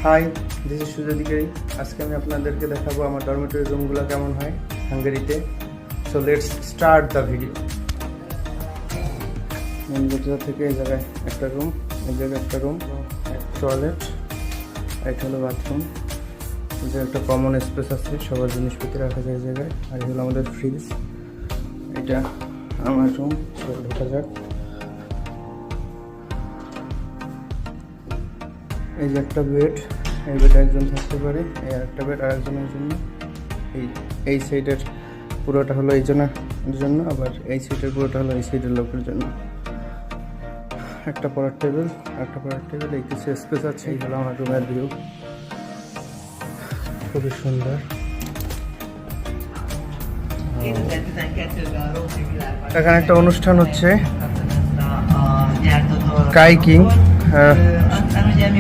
High, this is Sujoy Adhikari. আজকে আমি আপনাদেরকে দেখাবো আমার ডরমেটরি রুমগুলো কেমন হয় হাঙ্গেরিতে। So let's start the video. Main দরজা থেকে এই জায়গায় একটা রুম, এই জায়গায় একটা রুম, টয়লেট, এটা হলো বাথরুম। এই যে একটা কমন স্পেস আছে, সবার জিনিসপত্র রাখা যায় এই জায়গায়। আর এই হলো আমাদের ফ্রিজ। এটা আমার রুম, ঢোকা যাক। এই যে একটা বেড, এই বেডে একজন থাকতে পারে, এই আরেকটা বেড আরেকজনের জন্য। এই সাইডের পুরোটা হলো এই জনের জন্য, আবার এই সাইডের পুরোটা হলো এই সাইডের লোকের জন্য। একটা পড়ার টেবিল, একটা পড়ার টেবিল, এই কিছু স্পেস আছে। এই হলো আমার রুমের ভিউ, খুবই সুন্দর। এখানে একটা অনুষ্ঠান হচ্ছে, কাইকিং।